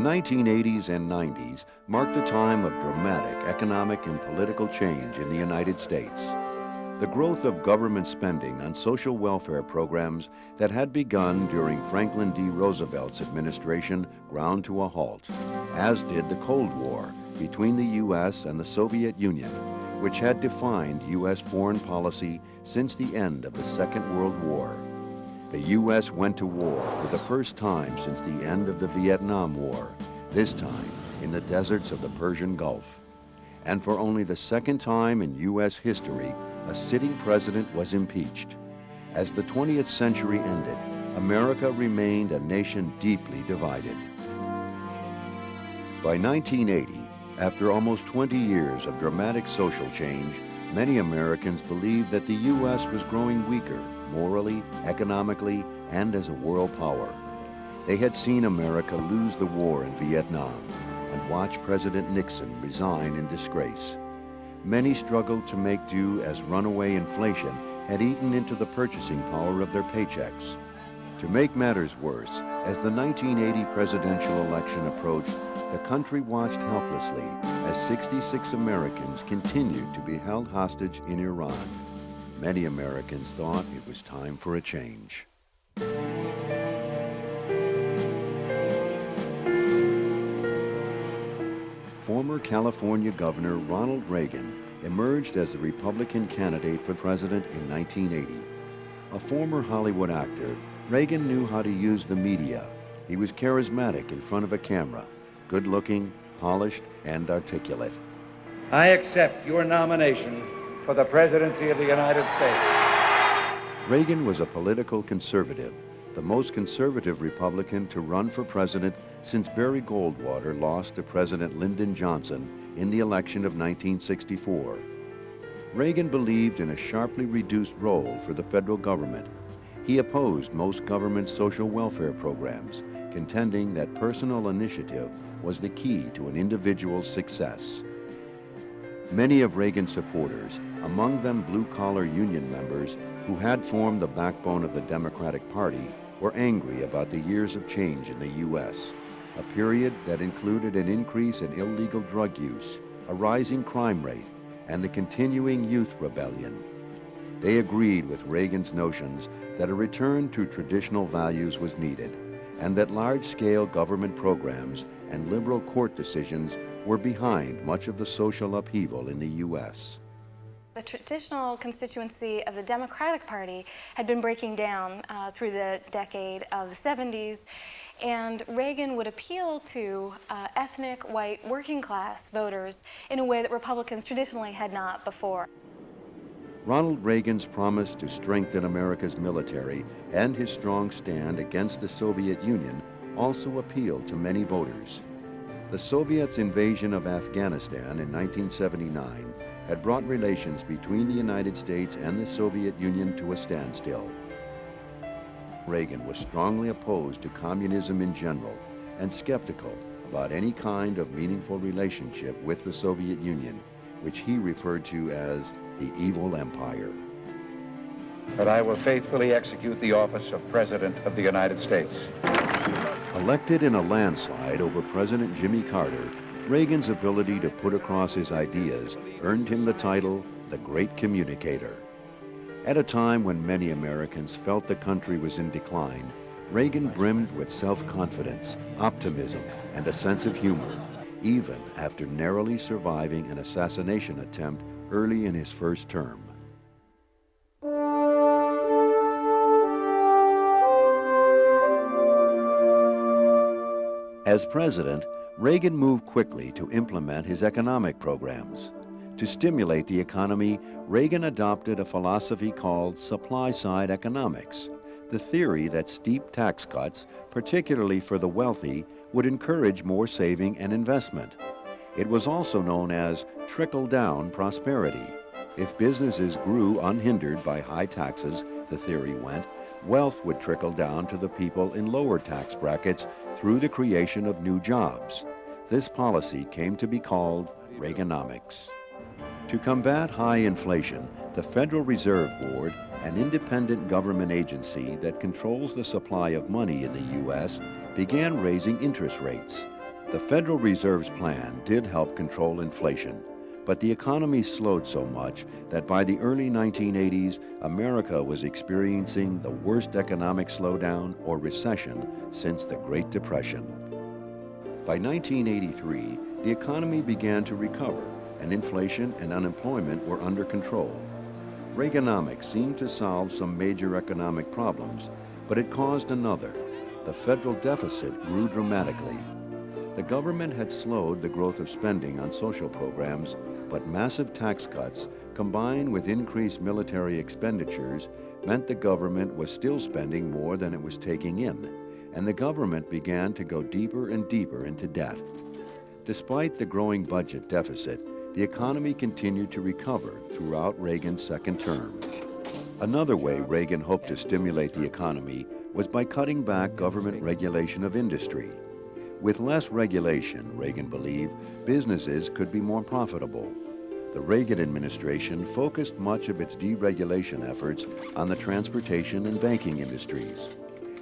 1980s and 90s marked a time of dramatic economic and political change in the United States. The growth of government spending on social welfare programs that had begun during Franklin D. Roosevelt's administration ground to a halt, as did the Cold War between the U.S. and the Soviet Union, which had defined U.S. foreign policy since the end of the Second World War. The U.S. went to war for the first time since the end of the Vietnam War, this time in the deserts of the Persian Gulf. And for only the second time in U.S. history, a sitting president was impeached. As the 20th century ended, America remained a nation deeply divided. By 1980, after almost 20 years of dramatic social change, many Americans believed that the U.S. was growing weaker morally, economically, and as a world power. They had seen America lose the war in Vietnam and watch President Nixon resign in disgrace. Many struggled to make do as runaway inflation had eaten into the purchasing power of their paychecks. To make matters worse, as the 1980 presidential election approached, the country watched helplessly as 66 Americans continued to be held hostage in Iran. Many Americans thought it was time for a change. Former California Governor Ronald Reagan emerged as the Republican candidate for president in 1980. A former Hollywood actor, Reagan knew how to use the media. He was charismatic in front of a camera, good-looking, polished, and articulate. I accept your nomination for the presidency of the United States. Reagan was a political conservative, the most conservative Republican to run for president since Barry Goldwater lost to President Lyndon Johnson in the election of 1964. Reagan believed in a sharply reduced role for the federal government. He opposed most government social welfare programs, contending that personal initiative was the key to an individual's success. Many of Reagan's supporters, among them blue-collar union members who had formed the backbone of the Democratic Party, were angry about the years of change in the U.S., a period that included an increase in illegal drug use, a rising crime rate, and the continuing youth rebellion. They agreed with Reagan's notions that a return to traditional values was needed, and that large-scale government programs and liberal court decisions were behind much of the social upheaval in the U.S. The traditional constituency of the Democratic Party had been breaking down through the decade of the 70s, and Reagan would appeal to ethnic, white, working-class voters in a way that Republicans traditionally had not before. Ronald Reagan's promise to strengthen America's military and his strong stand against the Soviet Union also appealed to many voters. The Soviets' invasion of Afghanistan in 1979 had brought relations between the United States and the Soviet Union to a standstill. Reagan was strongly opposed to communism in general and skeptical about any kind of meaningful relationship with the Soviet Union, which he referred to as the evil empire. But I will faithfully execute the office of President of the United States. Elected in a landslide over President Jimmy Carter, Reagan's ability to put across his ideas earned him the title, the Great Communicator. At a time when many Americans felt the country was in decline, Reagan brimmed with self-confidence, optimism, and a sense of humor, even after narrowly surviving an assassination attempt early in his first term. As president, Reagan moved quickly to implement his economic programs. To stimulate the economy, Reagan adopted a philosophy called supply-side economics, the theory that steep tax cuts, particularly for the wealthy, would encourage more saving and investment. It was also known as trickle-down prosperity. If businesses grew unhindered by high taxes, the theory went, wealth would trickle down to the people in lower tax brackets through the creation of new jobs. This policy came to be called Reaganomics. To combat high inflation, the Federal Reserve Board, an independent government agency that controls the supply of money in the U.S., began raising interest rates. The Federal Reserve's plan did help control inflation, but the economy slowed so much that by the early 1980s, America was experiencing the worst economic slowdown or recession since the Great Depression. By 1983, the economy began to recover, and inflation and unemployment were under control. Reaganomics seemed to solve some major economic problems, but it caused another. The federal deficit grew dramatically. The government had slowed the growth of spending on social programs, but massive tax cuts combined with increased military expenditures meant the government was still spending more than it was taking in, and the government began to go deeper and deeper into debt. Despite the growing budget deficit, the economy continued to recover throughout Reagan's second term. Another way Reagan hoped to stimulate the economy was by cutting back government regulation of industry. With less regulation, Reagan believed, businesses could be more profitable. The Reagan administration focused much of its deregulation efforts on the transportation and banking industries.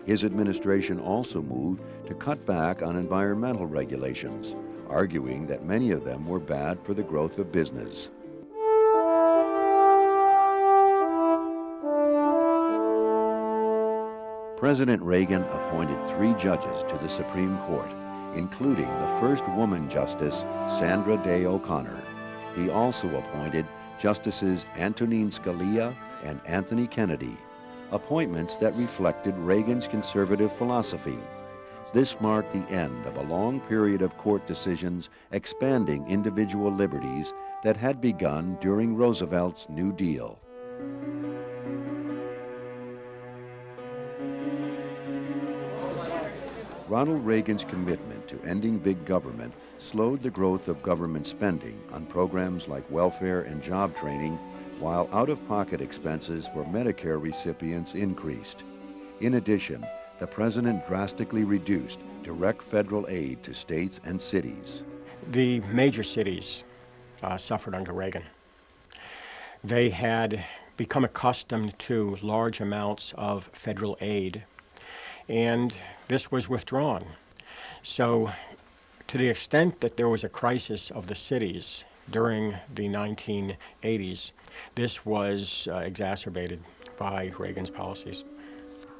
His administration also moved to cut back on environmental regulations, arguing that many of them were bad for the growth of business. President Reagan appointed 3 judges to the Supreme Court, including the first woman justice, Sandra Day O'Connor. He also appointed Justices Antonin Scalia and Anthony Kennedy, appointments that reflected Reagan's conservative philosophy. This marked the end of a long period of court decisions expanding individual liberties that had begun during Roosevelt's New Deal. Ronald Reagan's commitment to ending big government slowed the growth of government spending on programs like welfare and job training, while out-of-pocket expenses for Medicare recipients increased. In addition, the president drastically reduced direct federal aid to states and cities. The major cities suffered under Reagan. They had become accustomed to large amounts of federal aid, and this was withdrawn. So to the extent that there was a crisis of the cities during the 1980s, this was exacerbated by Reagan's policies.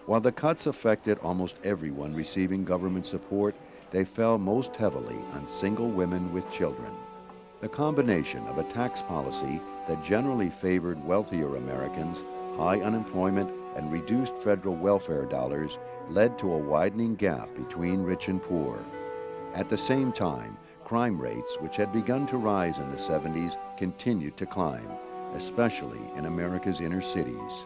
While the cuts affected almost everyone receiving government support, they fell most heavily on single women with children. The combination of a tax policy that generally favored wealthier Americans, high unemployment, and reduced federal welfare dollars led to a widening gap between rich and poor. At the same time, crime rates, which had begun to rise in the 70s, continued to climb, especially in America's inner cities.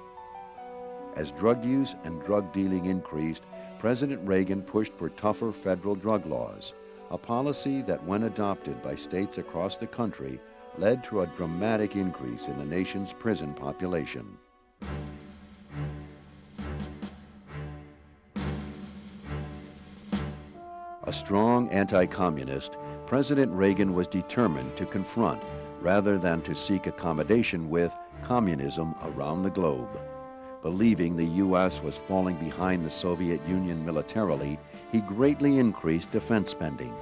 As drug use and drug dealing increased, President Reagan pushed for tougher federal drug laws, a policy that, when adopted by states across the country, led to a dramatic increase in the nation's prison population. A strong anti-communist, President Reagan was determined to confront, rather than to seek accommodation with, communism around the globe. Believing the U.S. was falling behind the Soviet Union militarily, he greatly increased defense spending.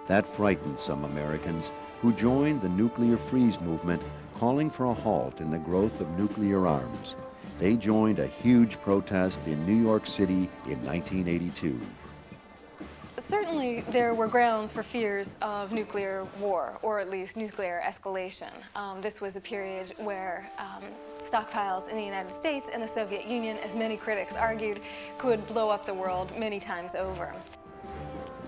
That frightened some Americans, who joined the nuclear freeze movement, calling for a halt in the growth of nuclear arms. They joined a huge protest in New York City in 1982. Certainly, there were grounds for fears of nuclear war, or at least nuclear escalation. This was a period where stockpiles in the United States and the Soviet Union, as many critics argued, could blow up the world many times over.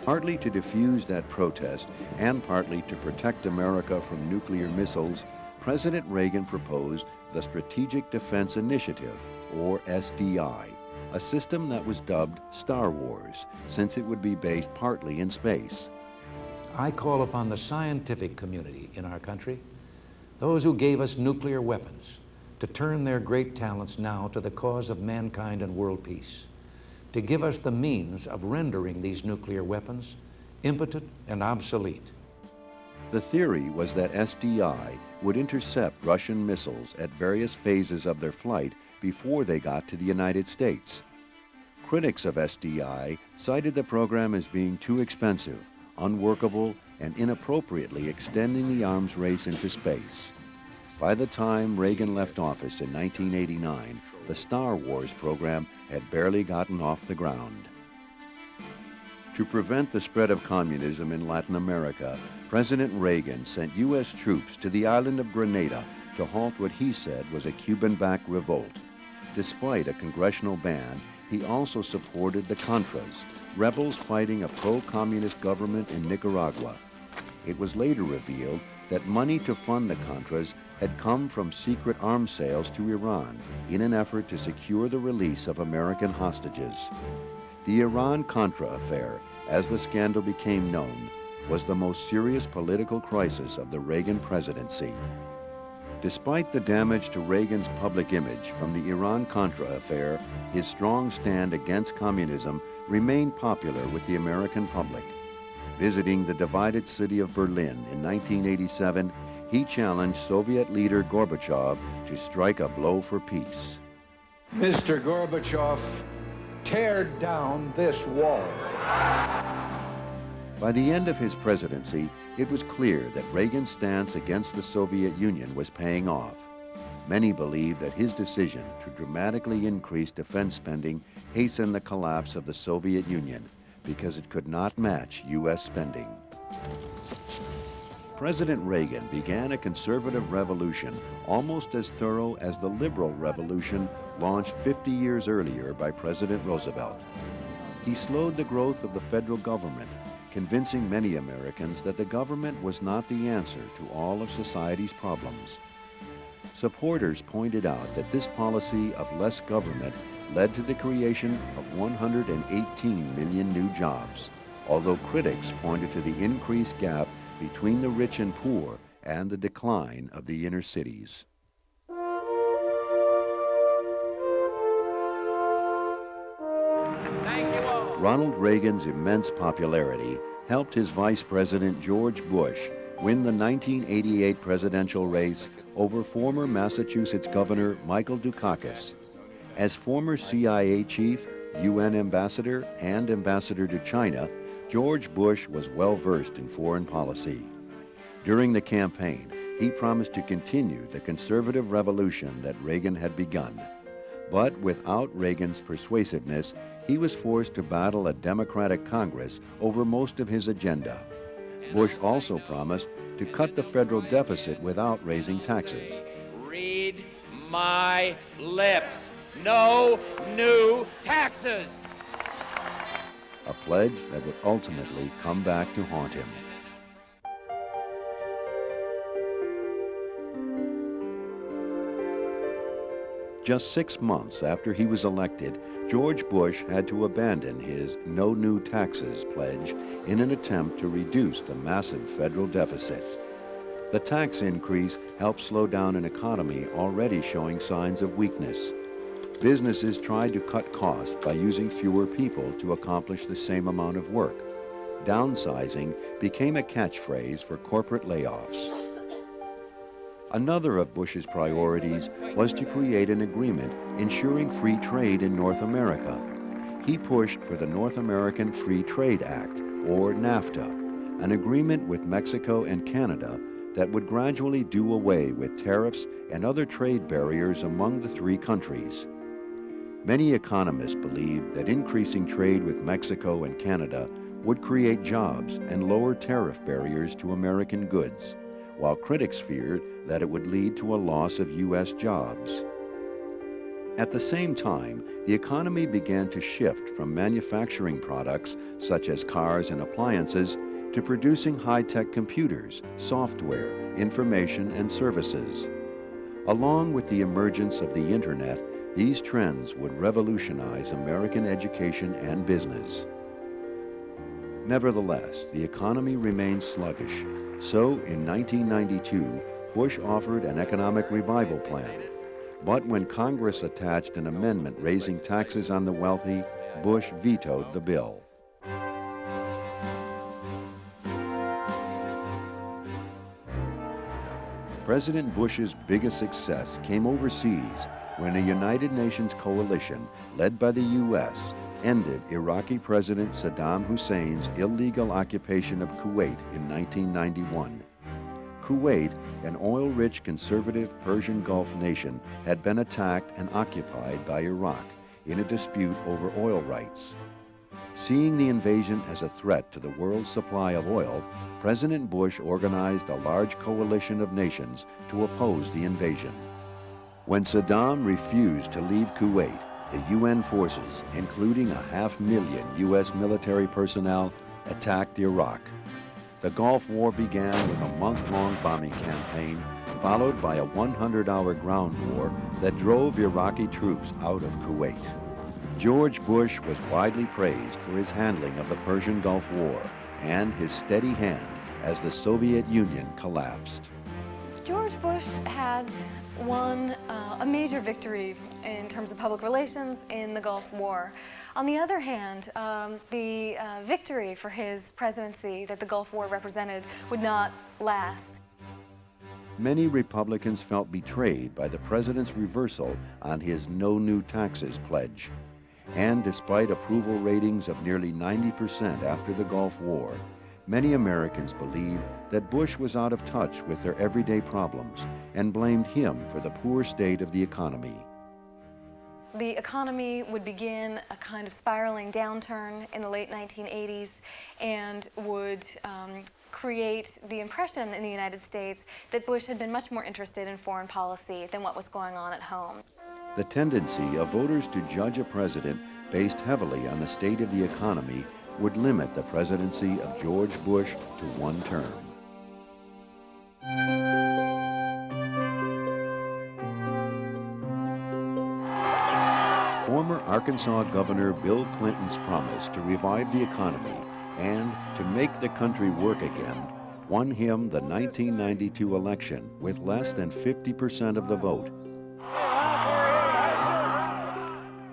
Partly to diffuse that protest and partly to protect America from nuclear missiles, President Reagan proposed the Strategic Defense Initiative, or SDI, a system that was dubbed Star Wars, since it would be based partly in space. I call upon the scientific community in our country, those who gave us nuclear weapons, to turn their great talents now to the cause of mankind and world peace, to give us the means of rendering these nuclear weapons impotent and obsolete. The theory was that SDI would intercept Russian missiles at various phases of their flight before they got to the United States. Critics of SDI cited the program as being too expensive, unworkable, and inappropriately extending the arms race into space. By the time Reagan left office in 1989, the Star Wars program had barely gotten off the ground. To prevent the spread of communism in Latin America, President Reagan sent U.S. troops to the island of Grenada to halt what he said was a Cuban-backed revolt. Despite a congressional ban, he also supported the Contras, rebels fighting a pro-communist government in Nicaragua. It was later revealed that money to fund the Contras had come from secret arms sales to Iran in an effort to secure the release of American hostages. The Iran-Contra affair, as the scandal became known, was the most serious political crisis of the Reagan presidency. Despite the damage to Reagan's public image from the Iran-Contra affair, his strong stand against communism remained popular with the American public. Visiting the divided city of Berlin in 1987, he challenged Soviet leader Gorbachev to strike a blow for peace. Mr. Gorbachev, tear down this wall. By the end of his presidency, it was clear that Reagan's stance against the Soviet Union was paying off. Many believed that his decision to dramatically increase defense spending hastened the collapse of the Soviet Union because it could not match U.S. spending. President Reagan began a conservative revolution almost as thorough as the liberal revolution launched 50 years earlier by President Roosevelt. He slowed the growth of the federal government, convincing many Americans that the government was not the answer to all of society's problems. Supporters pointed out that this policy of less government led to the creation of 118 million new jobs, although critics pointed to the increased gap between the rich and poor and the decline of the inner cities. Ronald Reagan's immense popularity helped his Vice President George Bush win the 1988 presidential race over former Massachusetts Governor Michael Dukakis. As former CIA chief, UN ambassador, and ambassador to China, George Bush was well versed in foreign policy. During the campaign, he promised to continue the conservative revolution that Reagan had begun. But without Reagan's persuasiveness, he was forced to battle a Democratic Congress over most of his agenda. Bush also promised to cut the federal deficit without raising taxes. Read my lips. No new taxes. A pledge that would ultimately come back to haunt him. Just 6 months after he was elected, George Bush had to abandon his no new taxes pledge in an attempt to reduce the massive federal deficit. The tax increase helped slow down an economy already showing signs of weakness. Businesses tried to cut costs by using fewer people to accomplish the same amount of work. Downsizing became a catchphrase for corporate layoffs. Another of Bush's priorities was to create an agreement ensuring free trade in North America. He pushed for the North American Free Trade Act, or NAFTA, an agreement with Mexico and Canada that would gradually do away with tariffs and other trade barriers among the three countries. Many economists believed that increasing trade with Mexico and Canada would create jobs and lower tariff barriers to American goods, while critics feared that it would lead to a loss of U.S. jobs. At the same time, the economy began to shift from manufacturing products such as cars and appliances to producing high-tech computers, software, information, and services. Along with the emergence of the Internet, these trends would revolutionize American education and business. Nevertheless, the economy remained sluggish. So, in 1992, Bush offered an economic revival plan. But when Congress attached an amendment raising taxes on the wealthy, Bush vetoed the bill. President Bush's biggest success came overseas when a United Nations coalition, led by the U.S., ended Iraqi President Saddam Hussein's illegal occupation of Kuwait in 1991. Kuwait, an oil-rich conservative Persian Gulf nation, had been attacked and occupied by Iraq in a dispute over oil rights. Seeing the invasion as a threat to the world's supply of oil, President Bush organized a large coalition of nations to oppose the invasion. When Saddam refused to leave Kuwait, the UN forces, including 500,000 U.S. military personnel, attacked Iraq. The Gulf War began with a month-long bombing campaign, followed by a 100-hour ground war that drove Iraqi troops out of Kuwait. George Bush was widely praised for his handling of the Persian Gulf War and his steady hand as the Soviet Union collapsed. George Bush had won a major victory in terms of public relations in the Gulf War. On the other hand, the victory for his presidency that the Gulf War represented would not last. Many Republicans felt betrayed by the president's reversal on his no new taxes pledge. And despite approval ratings of nearly 90% after the Gulf War, many Americans believed that Bush was out of touch with their everyday problems and blamed him for the poor state of the economy. The economy would begin a kind of spiraling downturn in the late 1980s and would create the impression in the United States that Bush had been much more interested in foreign policy than what was going on at home. The tendency of voters to judge a president based heavily on the state of the economy would limit the presidency of George Bush to one term. Former Arkansas Governor Bill Clinton's promise to revive the economy and to make the country work again won him the 1992 election with less than 50% of the vote.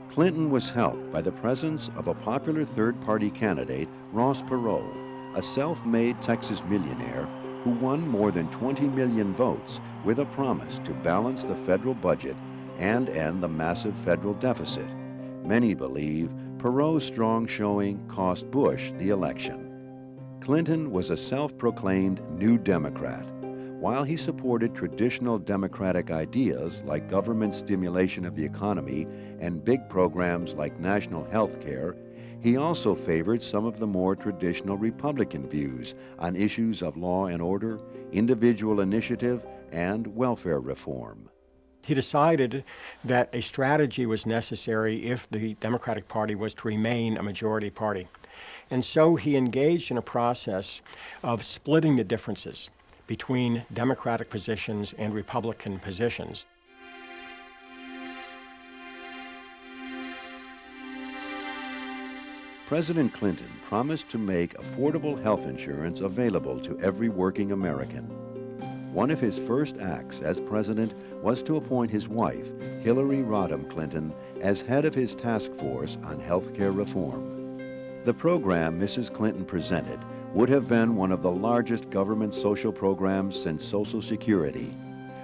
Clinton was helped by the presence of a popular third-party candidate, Ross Perot, a self-made Texas millionaire who won more than 20 million votes with a promise to balance the federal budget and end the massive federal deficit. Many believe Perot's strong showing cost Bush the election. Clinton was a self-proclaimed New Democrat. While he supported traditional Democratic ideas like government stimulation of the economy and big programs like national health care, he also favored some of the more traditional Republican views on issues of law and order, individual initiative, and welfare reform. He decided that a strategy was necessary if the Democratic Party was to remain a majority party. And so he engaged in a process of splitting the differences between Democratic positions and Republican positions. President Clinton promised to make affordable health insurance available to every working American. One of his first acts as president was to appoint his wife, Hillary Rodham Clinton, as head of his task force on health care reform. The program Mrs. Clinton presented would have been one of the largest government social programs since Social Security.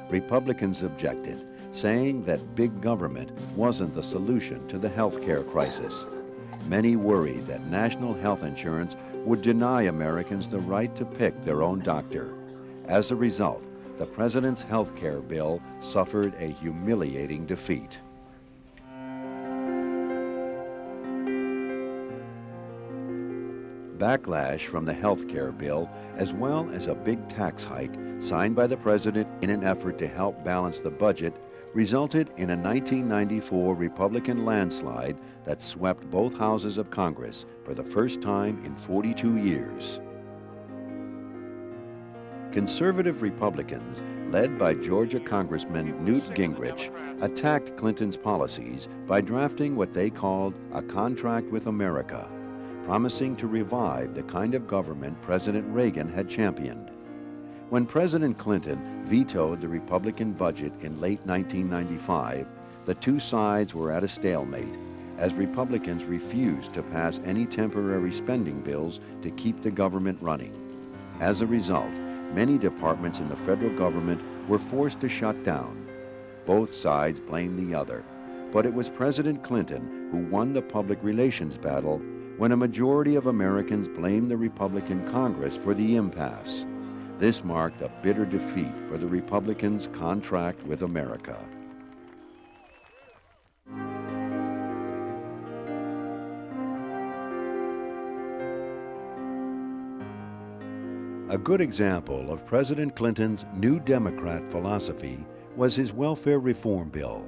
Republicans objected, saying that big government wasn't the solution to the health care crisis. Many worried that national health insurance would deny Americans the right to pick their own doctor. As a result, the president's health care bill suffered a humiliating defeat. Backlash from the health care bill, as well as a big tax hike signed by the president in an effort to help balance the budget, resulted in a 1994 Republican landslide that swept both houses of Congress for the first time in 42 years. Conservative Republicans, led by Georgia Congressman Newt Gingrich, attacked Clinton's policies by drafting what they called a contract with America, promising to revive the kind of government President Reagan had championed. When President Clinton vetoed the Republican budget in late 1995, the two sides were at a stalemate, as Republicans refused to pass any temporary spending bills to keep the government running. As a result, many departments in the federal government were forced to shut down. Both sides blamed the other, But it was President Clinton who won the public relations battle when a majority of Americans blamed the Republican Congress for the impasse. This marked a bitter defeat for the Republicans' contract with America. A good example of President Clinton's New Democrat philosophy was his welfare reform bill.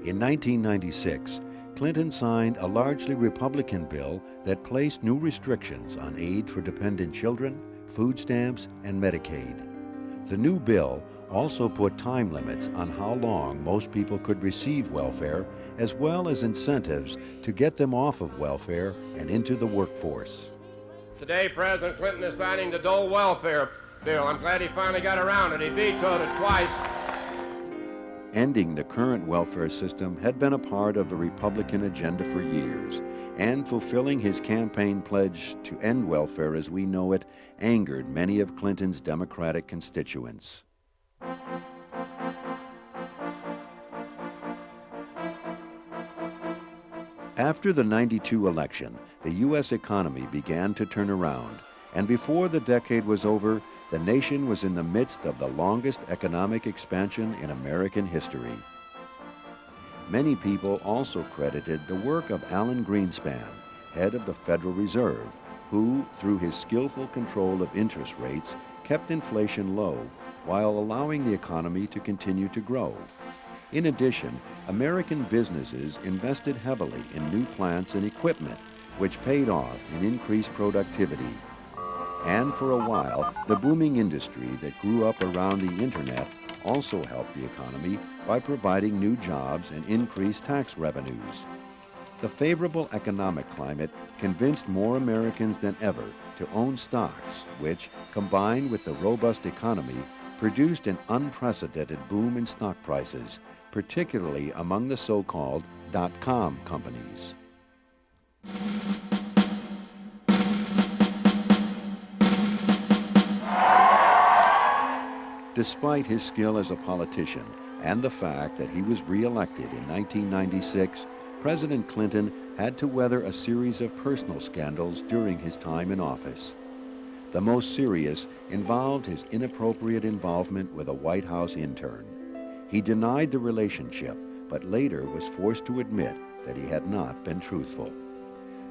In 1996, Clinton signed a largely Republican bill that placed new restrictions on aid for dependent children, food stamps, and Medicaid. The new bill also put time limits on how long most people could receive welfare, as well as incentives to get them off of welfare and into the workforce. Today, President Clinton is signing the Dole Welfare Bill. I'm glad he finally got around it. He vetoed it twice. Ending the current welfare system had been a part of the Republican agenda for years, and fulfilling his campaign pledge to end welfare as we know it angered many of Clinton's Democratic constituents. After the '92 election, the U.S. economy began to turn around, and before the decade was over, the nation was in the midst of the longest economic expansion in American history. Many people also credited the work of Alan Greenspan, head of the Federal Reserve, who, through his skillful control of interest rates, kept inflation low while allowing the economy to continue to grow. In addition, American businesses invested heavily in new plants and equipment, which paid off in increased productivity. And for a while, the booming industry that grew up around the internet also helped the economy by providing new jobs and increased tax revenues. The favorable economic climate convinced more Americans than ever to own stocks, which, combined with the robust economy, produced an unprecedented boom in stock prices, particularly among the so-called dot-com companies. Despite his skill as a politician and the fact that he was re-elected in 1996, President Clinton had to weather a series of personal scandals during his time in office. The most serious involved his inappropriate involvement with a White House intern. He denied the relationship, but later was forced to admit that he had not been truthful.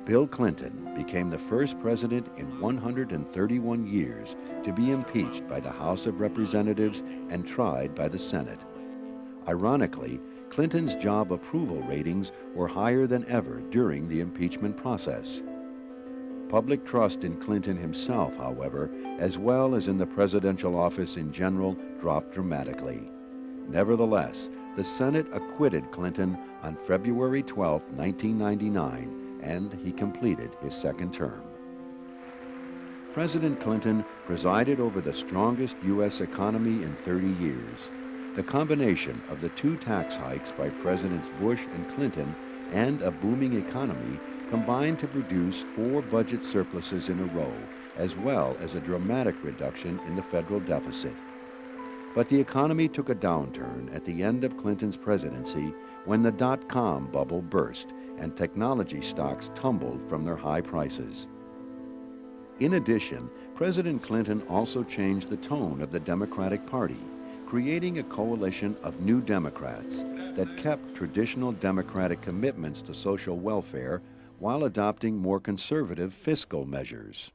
Bill Clinton became the first president in 131 years to be impeached by the House of Representatives and tried by the Senate. Ironically, Clinton's job approval ratings were higher than ever during the impeachment process. Public trust in Clinton himself, however, as well as in the presidential office in general, dropped dramatically. Nevertheless, the Senate acquitted Clinton on February 12, 1999, and he completed his second term. President Clinton presided over the strongest U.S. economy in 30 years. The combination of the two tax hikes by Presidents Bush and Clinton and a booming economy combined to produce 4 budget surpluses in a row, as well as a dramatic reduction in the federal deficit. But the economy took a downturn at the end of Clinton's presidency when the dot-com bubble burst and technology stocks tumbled from their high prices. In addition, President Clinton also changed the tone of the Democratic Party, creating a coalition of new Democrats that kept traditional Democratic commitments to social welfare while adopting more conservative fiscal measures.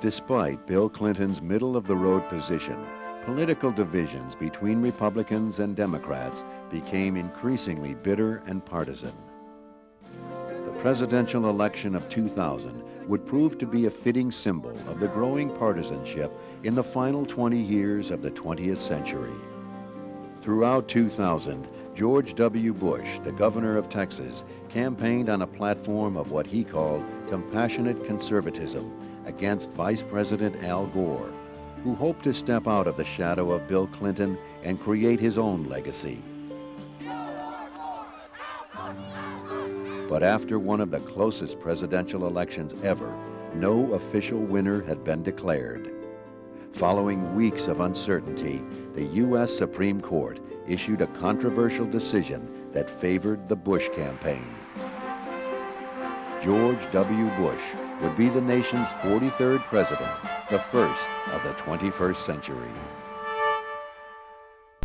Despite Bill Clinton's middle-of-the-road position, political divisions between Republicans and Democrats became increasingly bitter and partisan. The presidential election of 2000 would prove to be a fitting symbol of the growing partisanship in the final 20 years of the 20th century. Throughout 2000, George W. Bush, the governor of Texas, campaigned on a platform of what he called compassionate conservatism against Vice President Al Gore, who hoped to step out of the shadow of Bill Clinton and create his own legacy. But after one of the closest presidential elections ever, no official winner had been declared. Following weeks of uncertainty, the U.S. Supreme Court issued a controversial decision that favored the Bush campaign. George W. Bush would be the nation's 43rd president, the first of the 21st century.